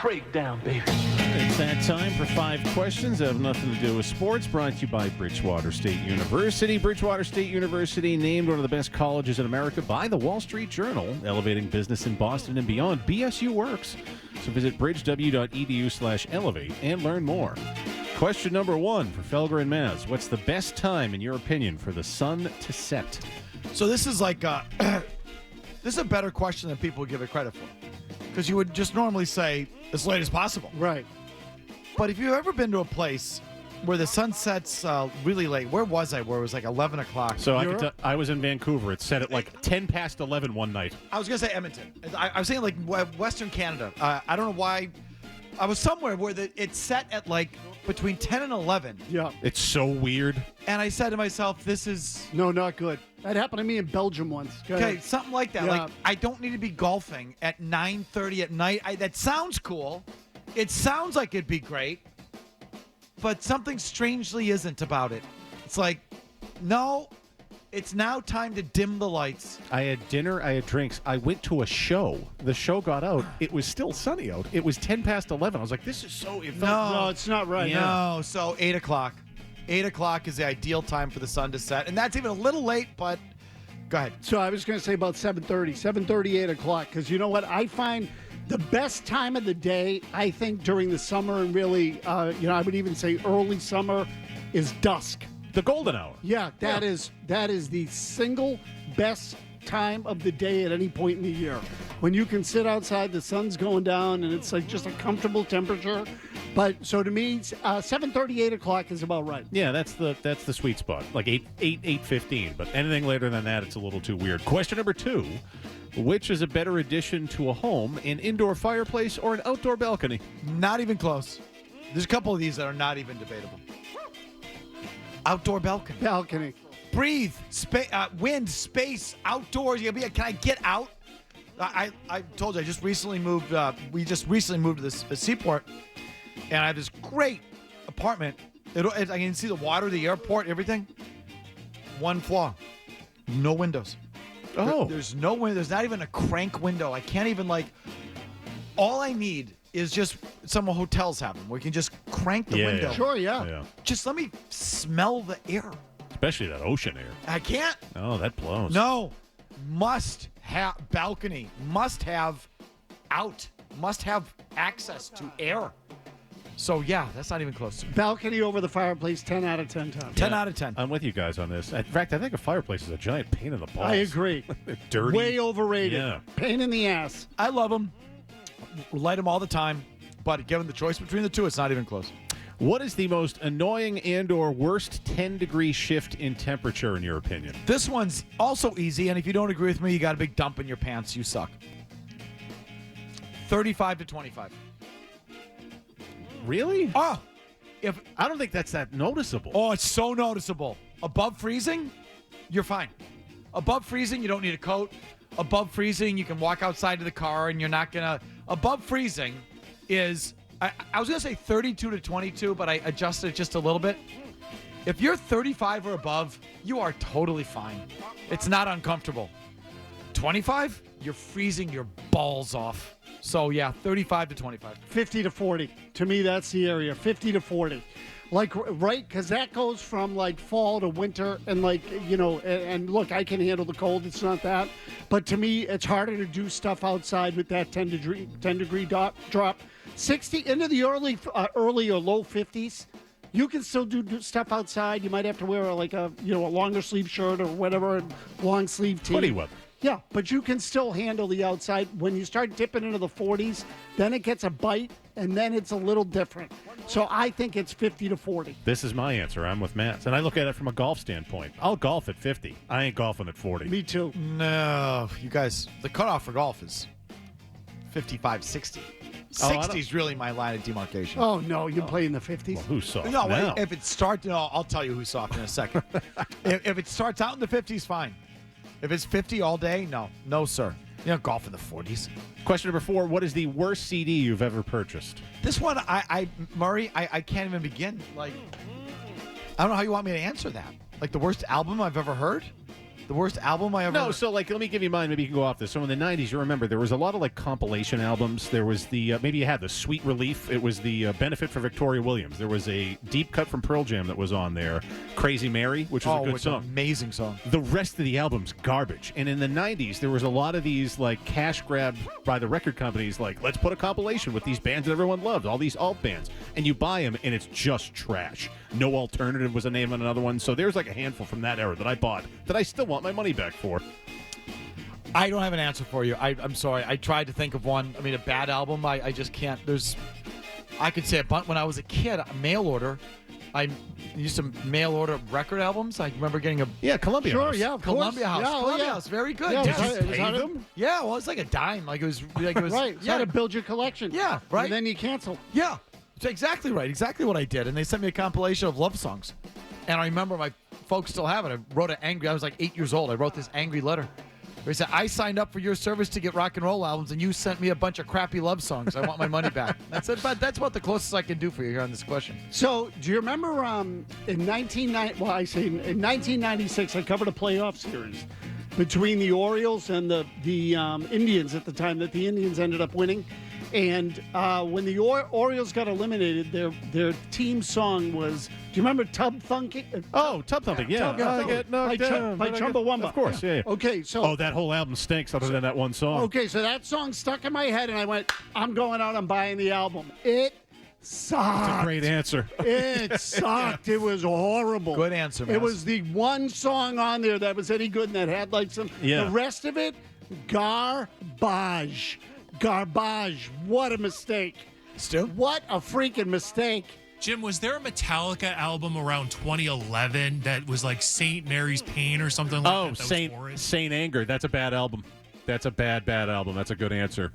breakdown, baby. It's that time for 5 questions that have nothing to do with sports, brought to you by Bridgewater State University. Bridgewater State University, named one of the best colleges in America by the Wall Street Journal, elevating business in Boston and beyond. BSU works. So visit bridgew.edu/elevate and learn more. Question number 1 for Felger and Mazz. What's the best time, in your opinion, for the sun to set? So this is like this is a better question than people would give it credit for. Because you would just normally say as late as possible. Right. But if you've ever been to a place where the sun sets really late, where was I? Where it was like 11 o'clock. So I was in Vancouver. It set at like 10 past 11 one night. I was going to say Edmonton. I was saying like Western Canada. I don't know why. I was somewhere where it set at like between 10 and 11. Yeah. It's so weird. And I said to myself, this is... No, not good. That happened to me in Belgium once. Go Okay, ahead. something like that. Yeah. Like, I don't need to be golfing at 9:30 at night. That sounds cool. It sounds like it'd be great. But something strangely isn't about it. It's like, no, it's now time to dim the lights. I had dinner. I had drinks. I went to a show. The show got out. It was still sunny out. It was 10 past 11. I was like, this is so... It felt, No, it's not right. Yeah. No, so 8 o'clock. 8 o'clock is the ideal time for the sun to set. And that's even a little late, but go ahead. So I was going to say about 7:30, 8 o'clock, because you know what? I find the best time of the day, I think, during the summer and really, I would even say early summer, is dusk. the golden hour. Yeah, that is the single best time of the day at any point in the year. When you can sit outside, the sun's going down, and it's like just a comfortable temperature. But so to me, 7:30, 8 o'clock is about right. Yeah, that's the sweet spot, like 8:15. But anything later than that, it's a little too weird. Question number 2: which is a better addition to a home, an indoor fireplace or an outdoor balcony? Not even close. There's a couple of these that are not even debatable. Outdoor balcony. Balcony. Breathe. Wind, space, outdoors. Can I get out? I told you, I just recently moved. We just recently moved to the seaport, and I have this great apartment. I can see the water, the airport, everything. One flaw: no windows. Oh. There's no window. There's not even a crank window. I can't even all I need is just some hotels have them where you can just crank the window. Yeah. Sure, yeah. Yeah. Just let me smell the air. Especially that ocean air. I can't. Oh, that blows. No. Must have balcony. Must have out. Must have access to air. So, yeah, that's not even close. Balcony over the fireplace, 10 out of 10 times. 10 out of 10. I'm with you guys on this. In fact, I think a fireplace is a giant pain in the balls. I agree. They're dirty. Way overrated. Yeah. Pain in the ass. I love them. Light them all the time. But given the choice between the two, it's not even close. What is the most annoying and or worst 10-degree shift in temperature, in your opinion? This one's also easy, and if you don't agree with me, you got a big dump in your pants. You suck. 35 to 25. Really? Oh, I don't think that's that noticeable. Oh, it's so noticeable. Above freezing, you're fine. Above freezing, you don't need a coat. Above freezing, you can walk outside to the car and you're not going to... Above freezing is... I was going to say 32 to 22, but I adjusted it just a little bit. If you're 35 or above, you are totally fine. It's not uncomfortable. 25, you're freezing your balls off. So, yeah, 35 to 25. 50 to 40. To me, that's the area. 50 to 40. Like, right? Because that goes from, like, fall to winter. And, like, and look, I can handle the cold. It's not that. But to me, it's harder to do stuff outside with that 10 degree drop. 60 into the early or low 50s. You can still do stuff outside. You might have to wear, a longer sleeve shirt or whatever, long sleeve tee. Hoodie weather. Yeah, but you can still handle the outside. When you start dipping into the 40s, then it gets a bite, and then it's a little different. So I think it's 50 to 40. This is my answer. I'm with Matt. And I look at it from a golf standpoint. I'll golf at 50. I ain't golfing at 40. Me too. No, you guys, the cutoff for golf is 55, 60. 60 is really my line of demarcation. Oh, no, you play in the 50s? Well, who's soft No, now? if it starts, I'll tell you who's soft in a second. if it starts out in the 50s, fine. If it's 50 all day, no, sir. You don't golf in the 40s. Question number 4: what is the worst CD you've ever purchased? This one, Murray, I can't even begin. Like, I don't know how you want me to answer that. Like the worst album I've ever heard, The worst album I ever. No, so like, let me give you mine. Maybe you can go off this. So in the '90s, you remember there was a lot of like compilation albums. There was the maybe you had the Sweet Relief. It was the Benefit for Victoria Williams. There was a deep cut from Pearl Jam that was on there. Crazy Mary, which was a good it's song. an amazing song. The rest of the album's garbage. And in the '90s, there was a lot of these like cash grab by the record companies. Like, let's put a compilation with these bands that everyone loved, all these alt bands, and you buy them, and it's just trash. No Alternative was a name on another one. So there's like a handful from that era that I bought that I still want my money back for. I don't have an answer for you. I'm sorry. I tried to think of one. I mean, a bad album. I just can't. I could say a bunch. When I was a kid, a mail order. I used to mail order record albums. I remember getting a Columbia Sure, House. yeah, of course. Columbia House. Yeah, Columbia yeah. House. Very good. Yeah, Did it was- you- it was pay how to- them? yeah, well, it's like a dime. Like it was. Right. It's Yeah. how to build your collection. Yeah, right. And then you cancel. Yeah, it's exactly right. Exactly what I did. And they sent me a compilation of love songs. And I remember my folks still have it. I wrote I was like 8 years old. I wrote this angry letter where he said, I signed up for your service to get rock and roll albums, and you sent me a bunch of crappy love songs. I want my money back. That's about the closest I can do for you here on this question. So, do you remember in 1996, I covered a playoff series between the Orioles and the Indians at the time that the Indians ended up winning. And when the Orioles got eliminated, their team song was, do you remember Tub Thumping? Oh, Tub Thumping, yeah. Tub Thumping. I get knocked down, by but I get- Chumbawamba. Of course, yeah. Okay, so Oh, that whole album stinks other than that one song. okay, so that song stuck in my head, and I went, I'm going out and buying the album. It sucked. That's a great answer. It sucked. It was horrible. Good answer, It Maz. was the one song on there that was any good and that had like some. Yeah. The rest of it, garbage. Garbage. What a mistake. Stu? What a freaking mistake. Jim, was there a Metallica album around 2011 that was like St. Mary's Pain or something like Oh, that? That Saint was horrid? Saint Anger. That's a bad album. That's a bad album. That's a good answer.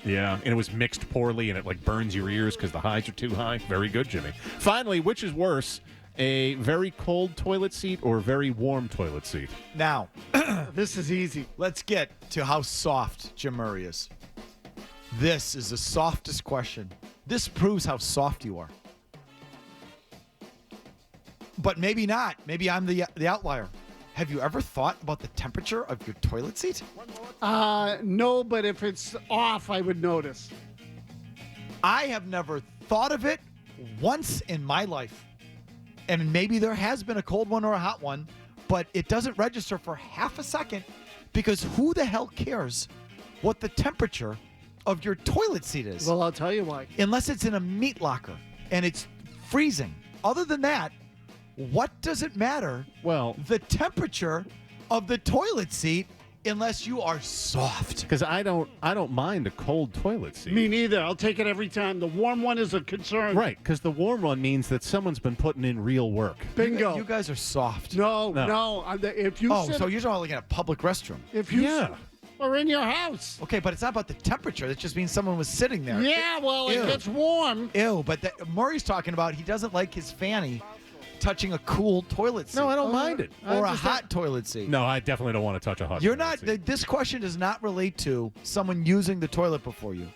Yeah, and it was mixed poorly, and it like burns your ears because the highs are too high. Very good, Jimmy. Finally, which is worse, a very cold toilet seat or a very warm toilet seat? Now, This is easy. let's get to how soft Jim Murray is. This is the softest question. This proves how soft you are. But maybe not. Maybe I'm the outlier. Have you ever thought about the temperature of your toilet seat? No, but if it's off, I would notice. I have never thought of it once in my life. And maybe there has been a cold one or a hot one, but it doesn't register for half a second because who the hell cares what the temperature of your toilet seat is? Well, I'll tell you why. Unless it's in a meat locker and it's freezing. Other than that, what does it matter? Well, The temperature of the toilet seat unless you are soft. because I don't mind a cold toilet seat. Me neither. I'll take it every time. The warm one is a concern. Right, because the warm one means that someone's been putting in real work. Bingo. You guys are soft. No. No. If you Oh, sit, so you're talking like in a public restroom. if you Yeah. sit, or in your house. Okay, but it's not about the temperature. That just means someone was sitting there. Yeah, well, Ew. it gets warm. Ew, but Murray's talking about he doesn't like his fanny touching a cool toilet seat. No, I don't mind it. Or a hot toilet seat. No, I definitely don't want to touch a hot You're toilet not. seat. This question does not relate to someone using the toilet before you.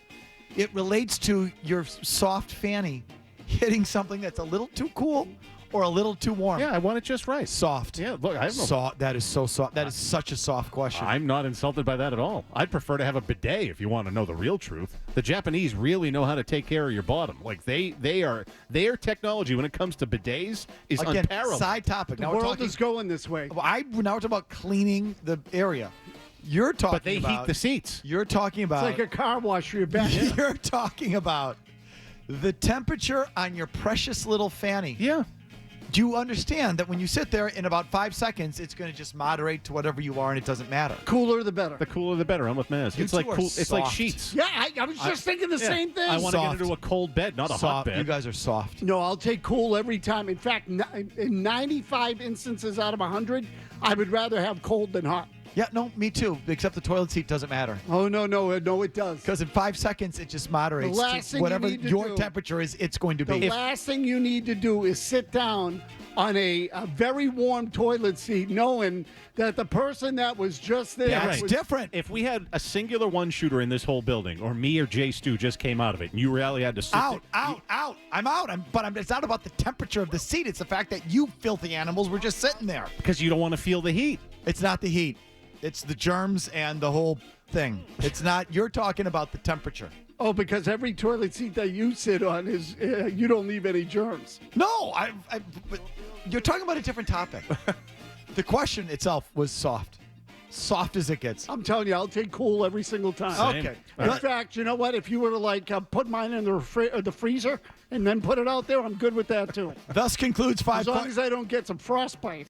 It relates to your soft fanny hitting something that's a little too cool or a little too warm. Yeah, I want it just right. Soft. Yeah, look, I have no. Soft. That is so soft. That is such a soft question. I'm not insulted by that at all. I'd prefer to have a bidet if you want to know the real truth. The Japanese really know how to take care of your bottom. Like their technology when it comes to bidets is Again, unparalleled. side topic. The Now we're world talking. is going this way. Now we're talking about cleaning the area. You're talking but they about. heat the seats. You're talking It's about. like a car wash for your back. You're talking about the temperature on your precious little fanny. Yeah. Do you understand that when you sit there in about 5 seconds, it's going to just moderate to whatever you are, and it doesn't matter? Cooler the better. The cooler the better. I'm with Maz. You It's two like are cool. It's like soft. sheets. Yeah, I was just thinking the Yeah. same thing. I want to get Soft. into a cold bed, not a hot Soft. bed. You guys are soft. No, I'll take cool every time. In fact, in 95 instances out of 100, I would rather have cold than hot. Yeah, no, me too. Except the toilet seat doesn't matter. Oh, no, it does. Because in 5 seconds, it just moderates. The to last thing you whatever need to your do- temperature is, it's going to The be. last thing you need to do is sit down on a very warm toilet seat knowing that the person that was just there That's was different. If we had a singular one shooter in this whole building, or me or Jay Stu just came out of it, and you really had to sit Out. there- I'm out. It's not about the temperature of the seat. It's the fact that you filthy animals were just sitting there. because you don't want to feel the heat. It's not the heat. It's the germs and the whole thing. It's not. You're talking about the temperature. Oh, because every toilet seat that you sit on is you don't leave any germs. No, but you're talking about a different topic. The question itself was soft. Soft as it gets. I'm telling you, I'll take cool every single time. Same. Okay. In fact, you know what? If you were to like put mine in the freezer and then put it out there, I'm good with that too. Thus concludes As five long points. as I don't get some frostbite.